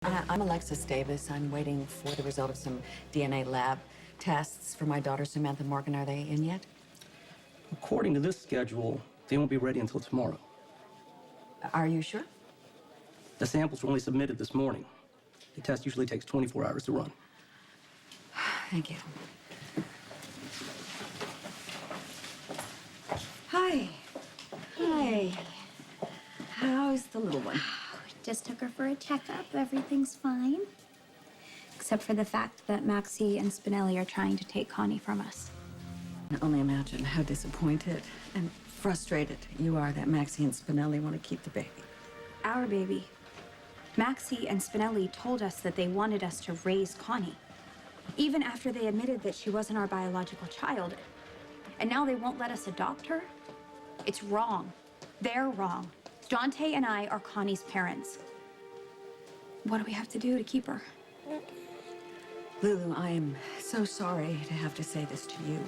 I'm Alexis Davis. I'm waiting for the result of some DNA lab tests for my daughter, Samantha Morgan. Are they in yet? According to this schedule, they won't be ready until tomorrow. Are you sure? The samples were only submitted this morning. The test usually takes 24 hours to run. Thank you. Hi. Hi. How's the little one? Just took her for a checkup. Everything's fine. Except for the fact that Maxie and Spinelli are trying to take Connie from us. I can only imagine how disappointed and frustrated you are that Maxie and Spinelli want to keep the baby. Our baby. Maxie and Spinelli told us that they wanted us to raise Connie, even after they admitted that she wasn't our biological child. And now they won't let us adopt her? It's wrong. They're wrong. Dante and I are Connie's parents. What do we have to do to keep her? Lulu, I am so sorry to have to say this to you,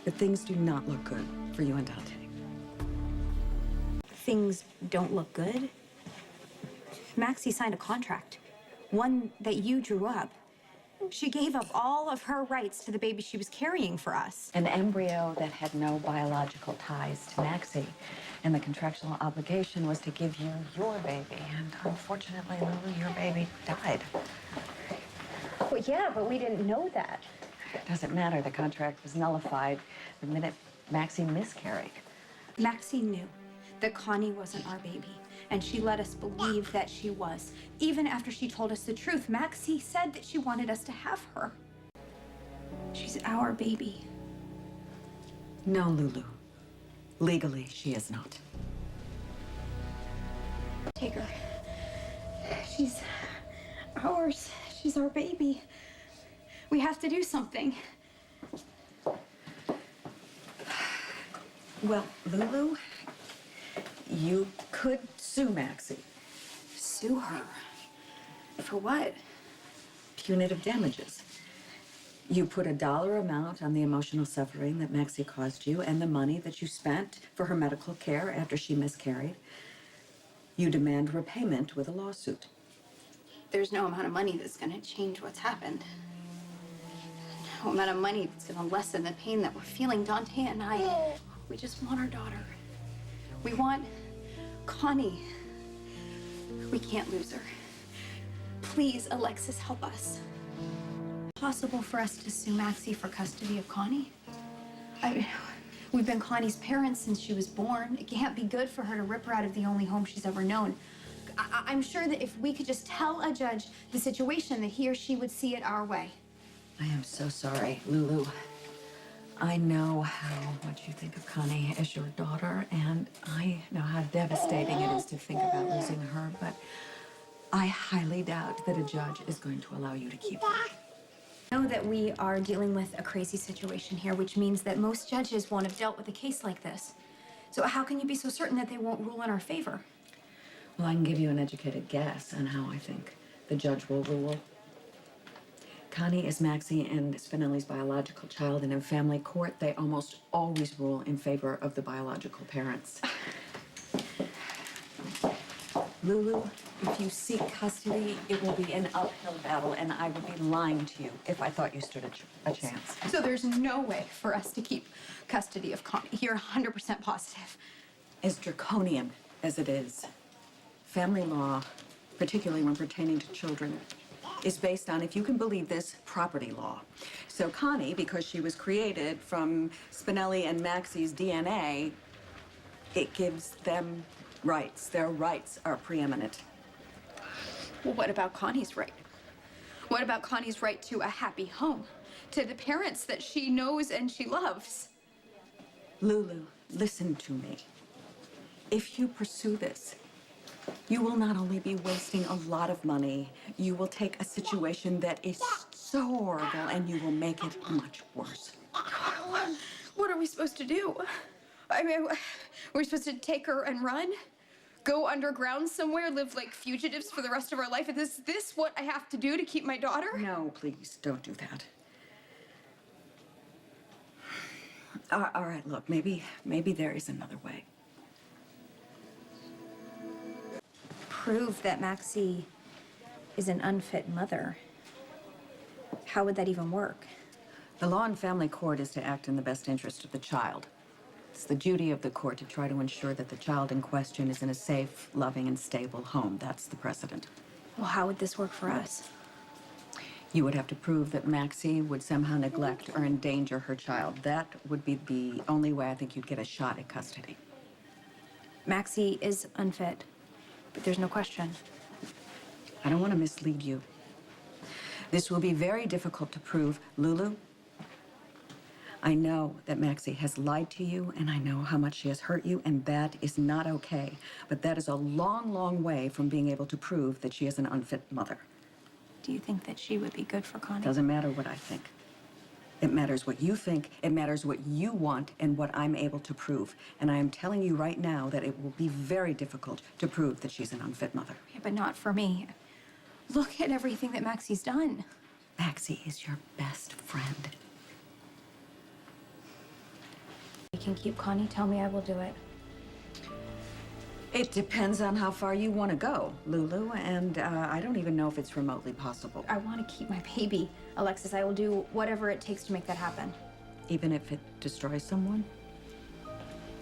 but things do not look good for you and Dante. Things don't look good. Maxie signed a contract, one that you drew up. She gave up all of her rights to the baby she was carrying for us. An embryo that had no biological ties to Maxie, and the contractual obligation was to give you your baby. And unfortunately, Lulu, your baby died. Well, yeah, but we didn't know that. It doesn't matter. The contract was nullified the minute Maxie miscarried. Maxie knew that Connie wasn't our baby, and she let us believe that she was. Even after she told us the truth, Maxie said that she wanted us to have her. She's our baby. No, Lulu. Legally, she is not. Take her. She's ours. She's our baby. We have to do something. Well, Lulu, you could sue Maxie. Sue her? For what? Punitive damages. You put a dollar amount on the emotional suffering that Maxie caused you and the money that you spent for her medical care after she miscarried. You demand repayment with a lawsuit. There's no amount of money that's going to change what's happened. No amount of money that's going to lessen the pain that we're feeling. Dante and I, we just want our daughter. We want Connie. We can't lose her. Please, Alexis, help us. Possible for us to sue Maxie for custody of Connie? We've been Connie's parents since she was born. It can't be good for her to rip her out of the only home she's ever known. I'm sure that if we could just tell a judge the situation, that he or she would see it our way. I am so sorry, Lulu. I know how much you think of Connie as your daughter, and I know how devastating it is to think about losing her, but I highly doubt that a judge is going to allow you to keep her. I know that we are dealing with a crazy situation here, which means that most judges won't have dealt with a case like this. So how can you be so certain that they won't rule in our favor? Well, I can give you an educated guess on how I think the judge will rule. Connie is Maxie and Spinelli's biological child, and in family court, they almost always rule in favor of the biological parents. Lulu, if you seek custody, it will be an uphill battle, and I would be lying to you if I thought you stood a chance. So there's no way for us to keep custody of Connie. You're 100% positive. As draconian as it is, family law, particularly when pertaining to children, is based on, if you can believe this, property law. So Connie, because she was created from Spinelli and Maxie's DNA, it gives them rights. Their rights are preeminent. Well, what about Connie's right? What about Connie's right to a happy home? To the parents that she knows and she loves? Lulu, listen to me. If you pursue this, you will not only be wasting a lot of money, you will take a situation that is so horrible and you will make it much worse. What are we supposed to do? I mean, we're supposed to take her and run? Go underground somewhere, live like fugitives for the rest of our life? Is this what I have to do to keep my daughter? No, please, don't do that. All right, look, maybe there is another way. Prove that Maxie is an unfit mother, how would that even work? The law in family court is to act in the best interest of the child. It's the duty of the court to try to ensure that the child in question is in a safe, loving, and stable home. That's the precedent. Well, how would this work for us? You would have to prove that Maxie would somehow neglect or endanger her child. That would be the only way I think you'd get a shot at custody. Maxie is unfit, but there's no question. I don't want to mislead you. This will be very difficult to prove. Lulu, I know that Maxie has lied to you, and I know how much she has hurt you, and that is not okay. But that is a long, long way from being able to prove that she is an unfit mother. Do you think that she would be good for Connie? Doesn't matter what I think. It matters what you think, it matters what you want, and what I'm able to prove. And I am telling you right now that it will be very difficult to prove that she's an unfit mother. Yeah, but not for me. Look at everything that Maxie's done. Maxie is your best friend. I can keep Connie. Tell me I will do it. It depends on how far you want to go, Lulu, and I don't even know if it's remotely possible. I want to keep my baby. Alexis, I will do whatever it takes to make that happen. Even if it destroys someone?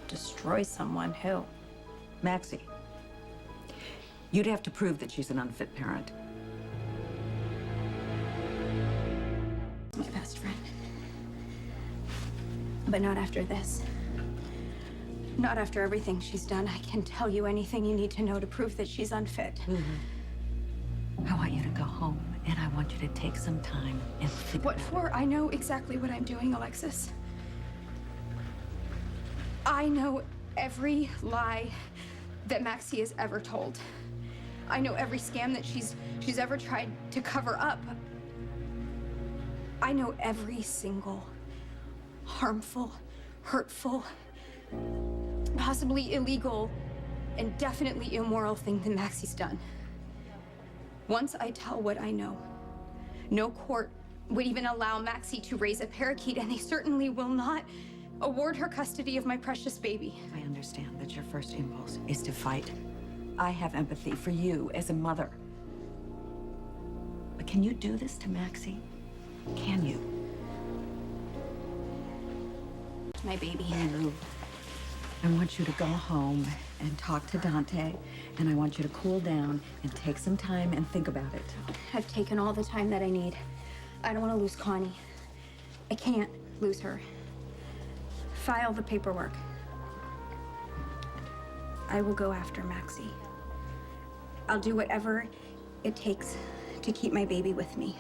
Destroy someone? Who? Maxie. You'd have to prove that she's an unfit parent. My best friend. But not after this. Not after everything she's done. I can tell you anything you need to know to prove that she's unfit. I want you to go home, and I want you to take some time and think What about for? I know exactly what I'm doing, Alexis. I know every lie that Maxie has ever told. I know every scam that she's ever tried to cover up. I know every single harmful, hurtful, possibly illegal, and definitely immoral thing that Maxie's done. Once I tell what I know, no court would even allow Maxie to raise a parakeet, and they certainly will not award her custody of my precious baby. I understand that your first impulse is to fight. I have empathy for you as a mother. But can you do this to Maxie? Can you? My baby. Lulu, I want you to go home and talk to Dante, and I want you to cool down and take some time and think about it. I've taken all the time that I need. I don't want to lose Connie. I can't lose her. File the paperwork. I will go after Maxie. I'll do whatever it takes to keep my baby with me.